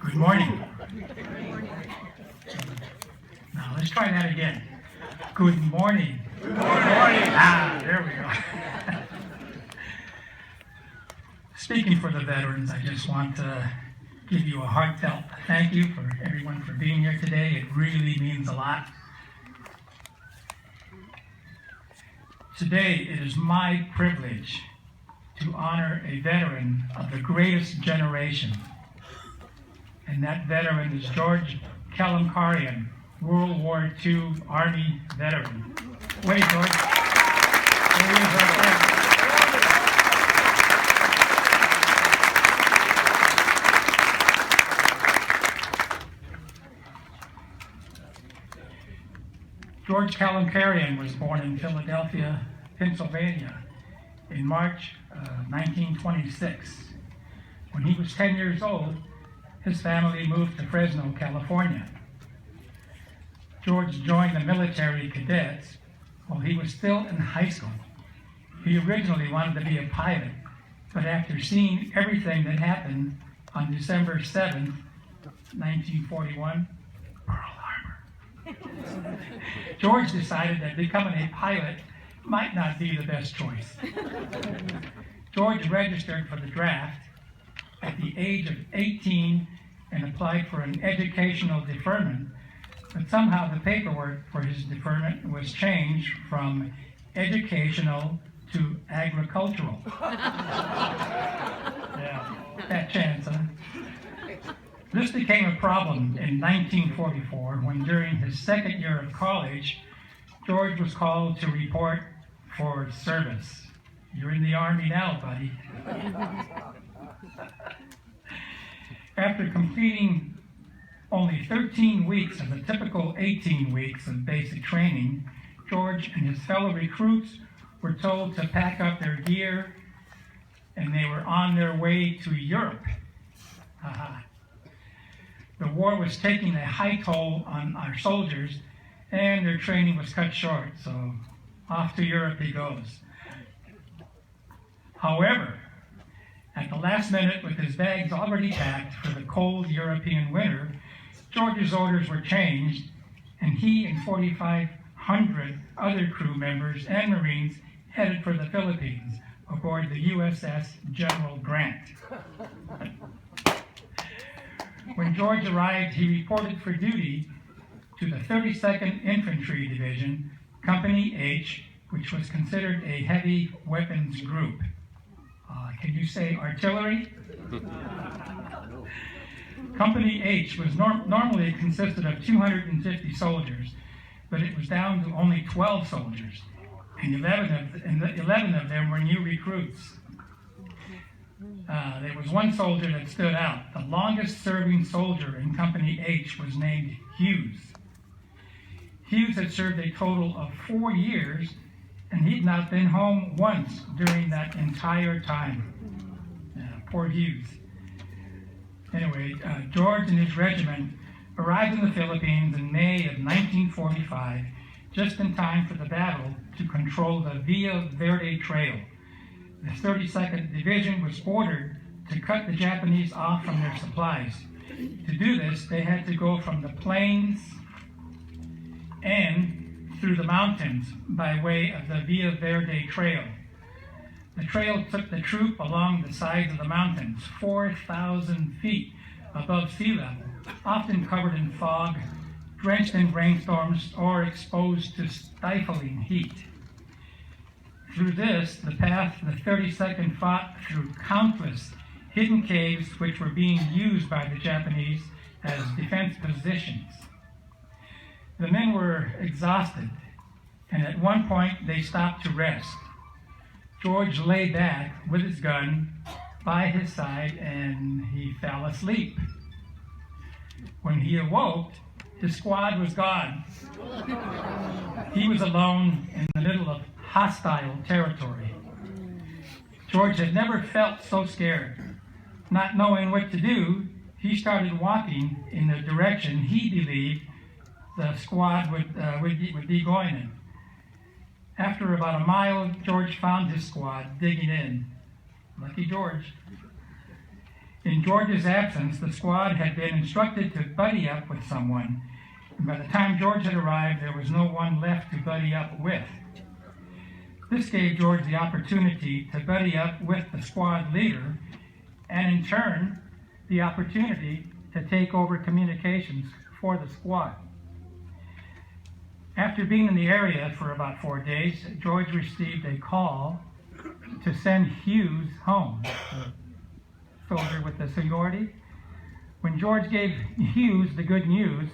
Good morning. Now let's try that again. Good morning. Good morning. There we go. Speaking for the veterans, I just want to give you a heartfelt thank you for everyone for being here today. It really means a lot. Today, it is my privilege to honor a veteran of the greatest generation. And that veteran is George Kalamkarian, World War II Army veteran. Wait, George. There he is right there. George Kalamkarian was born in Philadelphia, Pennsylvania in March 1926. When he was 10 years old, his family moved to Fresno, California. George joined the military cadets while he was still in high school. He originally wanted to be a pilot, but after seeing everything that happened on December 7th, 1941, Pearl Harbor, George decided that becoming a pilot might not be the best choice. George registered for the draft at the age of 18 and applied for an educational deferment, but somehow the paperwork for his deferment was changed from educational to agricultural. Yeah, that chance, huh? This became a problem in 1944 when during his second year of college, George was called to report for service. You're in the Army now, buddy. After completing only 13 weeks of the typical 18 weeks of basic training, George and his fellow recruits were told to pack up their gear, and they were on their way to Europe. The war was taking a high toll on our soldiers, and their training was cut short, so off to Europe he goes. However, at the last minute, with his bags already packed for the cold European winter, George's orders were changed, and he and 4,500 other crew members and Marines headed for the Philippines aboard the USS General Grant. When George arrived, he reported for duty to the 32nd Infantry Division, Company H, which was considered a heavy weapons group. Can you say artillery? Company H was normally consisted of 250 soldiers, but it was down to only 12 soldiers, and 11 of them were new recruits. There was one soldier that stood out. The longest serving soldier in Company H was named Hughes. Hughes had served a total of 4 years, and he'd not been home once during that entire time. Poor Hughes. Anyway, George and his regiment arrived in the Philippines in May of 1945, just in time for the battle to control the Villa Verde Trail. The 32nd Division was ordered to cut the Japanese off from their supplies. To do this, they had to go from the plains and through the mountains by way of the Villa Verde Trail. The trail took the troop along the sides of the mountains, 4,000 feet above sea level, often covered in fog, drenched in rainstorms, or exposed to stifling heat. Through this, the path the 32nd fought through countless hidden caves which were being used by the Japanese as defense positions. The men were exhausted, and at one point they stopped to rest. George lay back with his gun by his side, and he fell asleep. When he awoke, his squad was gone. He was alone in the middle of hostile territory. George had never felt so scared. Not knowing what to do, he started walking in the direction he believed the squad would be going in. After about a mile, George found his squad digging in. Lucky George. In George's absence, the squad had been instructed to buddy up with someone, and by the time George had arrived, there was no one left to buddy up with. This gave George the opportunity to buddy up with the squad leader, and in turn, the opportunity to take over communications for the squad. After being in the area for about 4 days, George received a call to send Hughes home, a soldier with the seniority. When George gave Hughes the good news,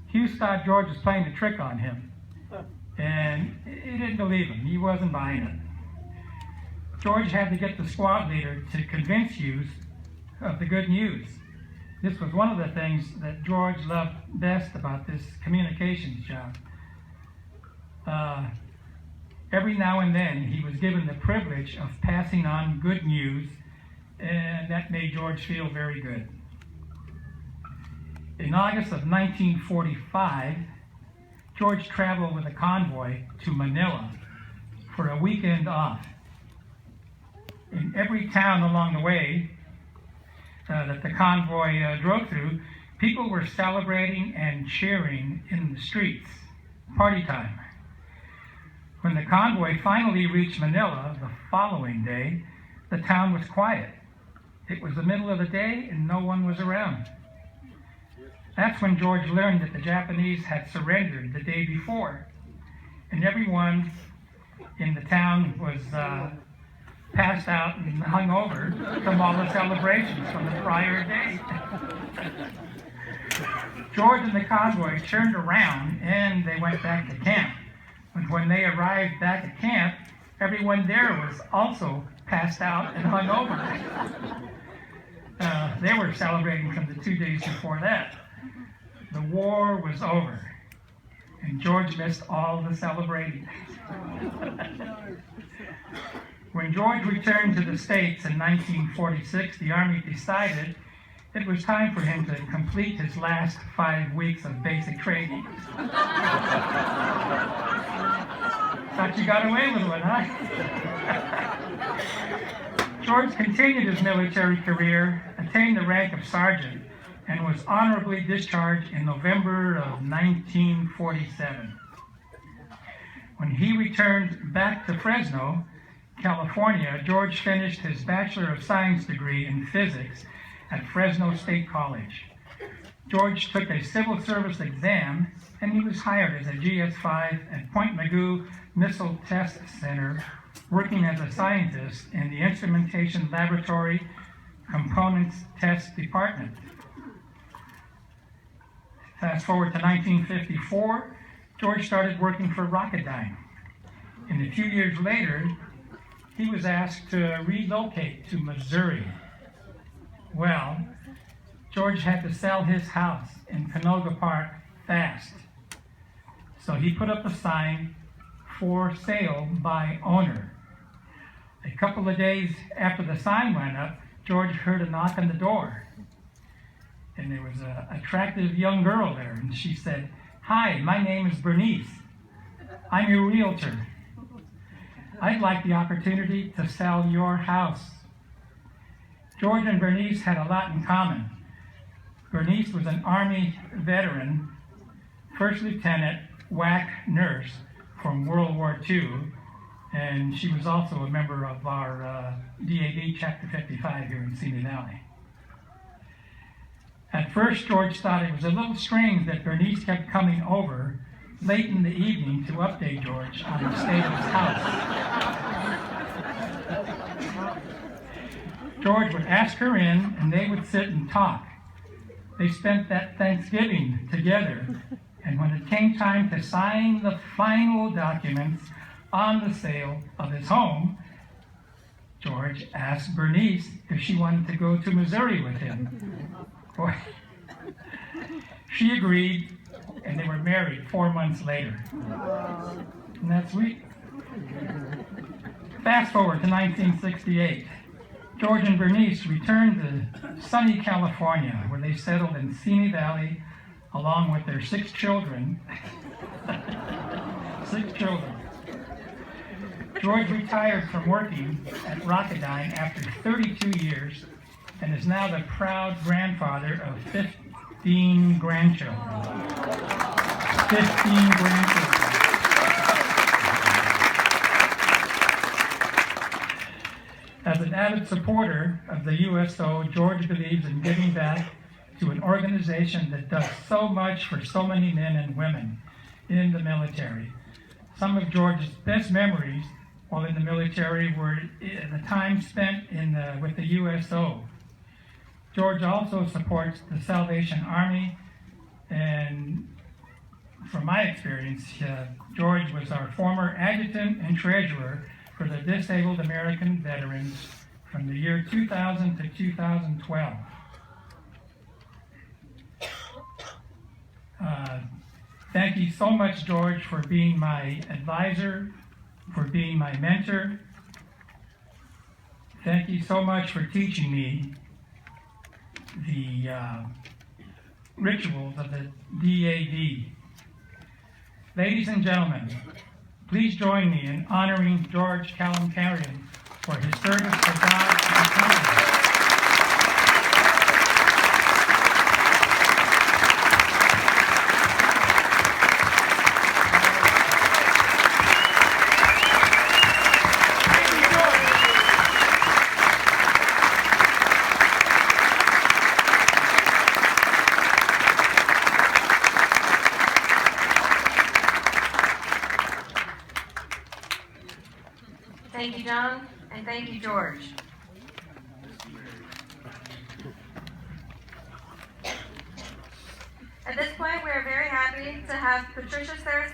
Hughes thought George was playing a trick on him, and he didn't believe him. He wasn't buying it. George had to get the squad leader to convince Hughes of the good news. This was one of the things that George loved best about this communications job. Every now and then he was given the privilege of passing on good news, and that made George feel very good. In August of 1945, George traveled with a convoy to Manila for a weekend off. In every town along the way that the convoy drove through, people were celebrating and cheering in the streets. Party time. When the convoy finally reached Manila the following day, the town was quiet. It was the middle of the day and no one was around. That's when George learned that the Japanese had surrendered the day before, and everyone in the town was passed out and hung over from all the celebrations from the prior day. George and the convoy turned around and they went back to camp. But when they arrived back at camp, everyone there was also passed out and hung over. They were celebrating from the 2 days before that. The war was over, and George missed all the celebrating. When George returned to the States in 1946, the Army decided it was time for him to complete his last 5 weeks of basic training. Thought you got away with one, huh? George continued his military career, attained the rank of sergeant, and was honorably discharged in November of 1947. When he returned back to Fresno, California, George finished his Bachelor of Science degree in physics at Fresno State College. George took a civil service exam, and he was hired as a GS-5 at Point Mugu Missile Test Center, working as a scientist in the Instrumentation Laboratory Components Test Department. Fast forward to 1954, George started working for Rocketdyne. And a few years later, he was asked to relocate to Missouri. Well, George had to sell his house in Canoga Park fast. So he put up a sign, "For sale by owner." A couple of days after the sign went up, George heard a knock on the door. And there was an attractive young girl there, and she said, "Hi, my name is Bernice. I'm your realtor. I'd like the opportunity to sell your house." George and Bernice had a lot in common. Bernice was an Army veteran, First Lieutenant WAC nurse from World War II, and she was also a member of our DAB Chapter 55 here in Simi Valley. At first, George thought it was a little strange that Bernice kept coming over late in the evening to update George on the state of his house. George would ask her in, and they would sit and talk. They spent that Thanksgiving together, and when it came time to sign the final documents on the sale of his home, George asked Bernice if she wanted to go to Missouri with him. Boy, she agreed, and they were married 4 months later. Isn't that sweet? Fast forward to 1968. George and Bernice returned to sunny California, where they settled in Simi Valley along with their 6 children. 6 children. George retired from working at Rocketdyne after 32 years, and is now the proud grandfather of 15 grandchildren. 15 grandchildren. As an avid supporter of the USO, George believes in giving back to an organization that does so much for so many men and women in the military. Some of George's best memories while in the military were the time spent with the USO. George also supports the Salvation Army, and from my experience, George was our former adjutant and treasurer for the Disabled American Veterans from the year 2000 to 2012. Thank you so much, George, for being my advisor, for being my mentor. Thank you so much for teaching me the rituals of the DAV. Ladies and gentlemen, please join me in honoring George Kalamkarian for his service to God and country. Thank you, John, and thank you, George. At this point, we are very happy to have Patricia Saraceni